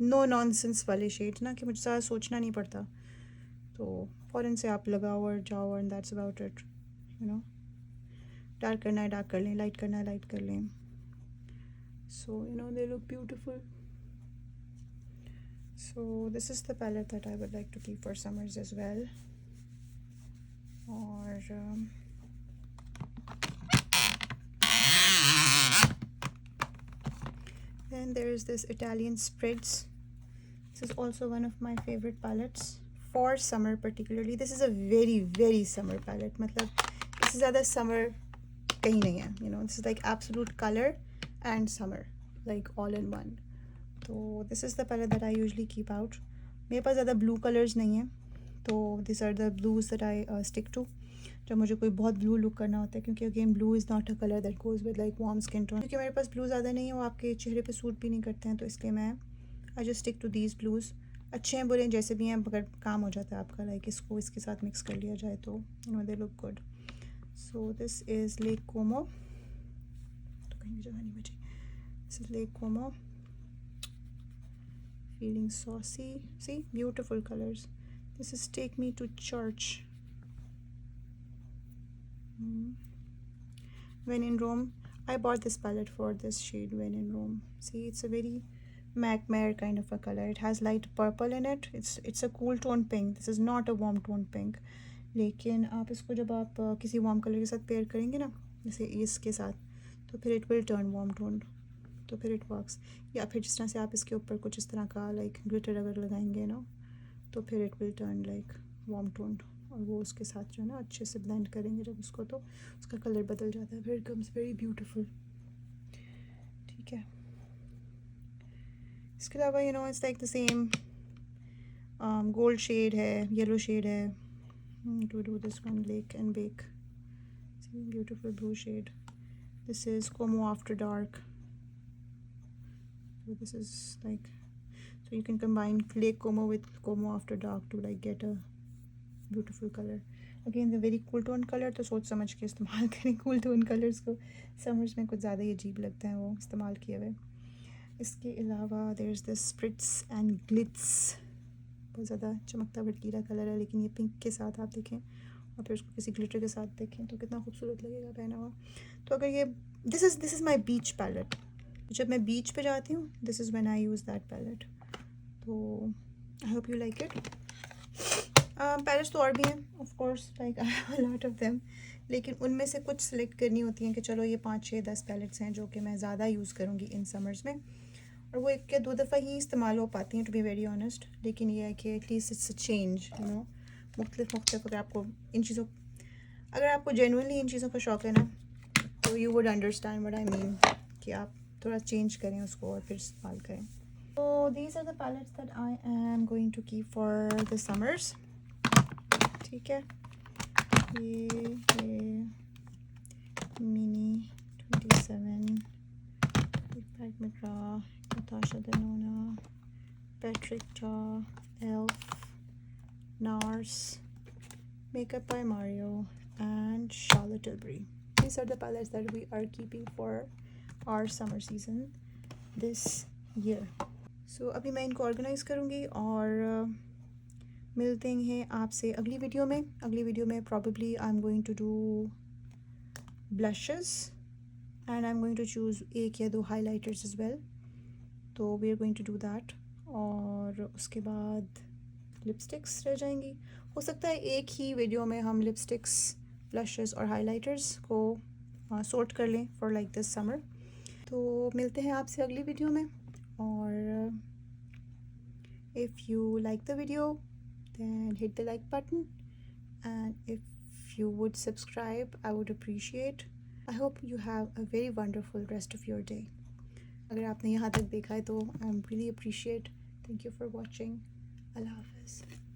no nonsense वाले शेड्स ना, कि मुझे ज़्यादा सोचना नहीं पड़ता, तो फ़ौरन से आप लगाओ और जाओ, and that's about it, you know. Dark करना है डार्क कर लें, लाइट करना है लाइट कर लें, so you know they look beautiful. So this is the palette that I would like to keep for summers as well. Or then there is this Italian Sprids. This is also one of my favorite palettes for summer particularly. This is a very very summer palette. मतलब इससे ज़्यादा summer कहीं नहीं है. You know, this is like absolute color and summer, like all in one. तो this is the palette that I usually keep out. मेरे पास ज़्यादा ब्लू कलर्स नहीं हैं, तो this are the blues that I stick to जब मुझे कोई बहुत ब्लू लुक करना होता है, क्योंकि again blue is not a colour that goes with like warm skin tone. क्योंकि मेरे पास ब्लू ज़्यादा नहीं है, वो आपके चेहरे पे सूट भी नहीं करते हैं, तो इसलिए मैं I just stick to these blues. अच्छे हैं बुरे हैं जैसे भी हैं, मगर काम हो जाता है आपका, लाइक इसको इसके साथ मिक्स कर लिया जाए तो you know they look good. So this is Lake Como. तो कहीं जगह नहीं बची. This is Lake Como. Feeling saucy. See, beautiful colors. This is Take Me to Church. When in Rome. I bought this palette for this shade, When in Rome. See, it's a very Macmare kind of a color. It has light purple in it. It's a cool tone pink. This is not a warm tone pink. लेकिन आप इसको जब आप किसी वार्म कलर के साथ पेयर करेंगे ना, जैसे इसके साथ, तो फिर it will turn warm tone, तो फिर इट वर्क्स. या फिर जिस तरह से आप इसके ऊपर कुछ इस तरह का लाइक ग्लिटर अगर लगाएंगे ना, तो फिर it will turn like warm tone, और वो उसके साथ जो है ना अच्छे से ब्लेंड करेंगे जब उसको, तो उसका कलर बदल जाता है, फिर इट कम्स वेरी ब्यूटीफुल. ठीक है. इसके अलावा you know it's like the same gold shade है, येलो शेड है. To do this one, lake and bake. Beautiful blue shade. This is Como after dark. So this is like, so you can combine Lake Como with Como After Dark to like get a beautiful color. Again the very cool tone color, तो सोच समझ के इस्तेमाल करें. cool tone colors को summers में कुछ ज़्यादा ही अजीब लगता है वो इस्तेमाल किए हुए. इसके अलावा there is this Spritz and Glitz. बहुत ज़्यादा चमकता भड़कीला कलर है, लेकिन ये पिंक के साथ आप देखें और फिर उसको किसी ग्लिटर के साथ देखें तो कितना खूबसूरत लगेगा पहना हुआ. तो अगर ये this is my beach palette. जब मैं बीच पे जाती हूँ, this is when I use that palette. तो I hope you like it. Palettes तो और भी हैं of course, like I have a lot of them, लेकिन उनमें से कुछ सेलेक्ट करनी होती हैं कि चलो ये 5 6 10 पैलेट्स हैं जो कि मैं ज़्यादा यूज़ करूँगी इन समर्स में, और वो एक या दो दफ़ा ही इस्तेमाल हो पाती हैं टू बी वेरी ऑनेस्ट. लेकिन ये है कि at least it's a change, you know. मुख्तलिफ अगर आपको इन चीज़ों, अगर आपको जेन्युइनली इन चीज़ों का शौक़ है ना, तो you would understand what I mean, कि आप थोड़ा चेंज करें उसको और फिर इस्तेमाल करें. तो these are the palettes that I am going to keep for the summers. ठीक है. ये mini 27, Pat McGrath, Natasha Denona, Patrick Ta, Elf, NARS, Makeup by Mario, and Charlotte Tilbury. These are the palettes that we are keeping for our summer season this year. So अभी मैं इनको ऑर्गेनाइज़ करूँगी और मिलते हैं आपसे अगली वीडियो में. अगली वीडियो में probably I'm going to do blushes and I'm going to choose 1 या 2 highlighters as well. तो we are going to do that. और उसके बाद लिपस्टिक्स रह जाएंगी. हो सकता है एक ही वीडियो में हम लिपस्टिक्स, ब्लशेस और हाइलाइटर्स को सॉर्ट कर लें फॉर लाइक दिस समर. तो मिलते हैं आपसे अगली वीडियो में. और if you like the video then hit the like button, and if you would subscribe I would appreciate. I hope you have a very wonderful rest of your day. अगर आपने यहाँ तक देखा है तो I really appreciate. Thank you for watching. अल्लाह हाफ़िज़।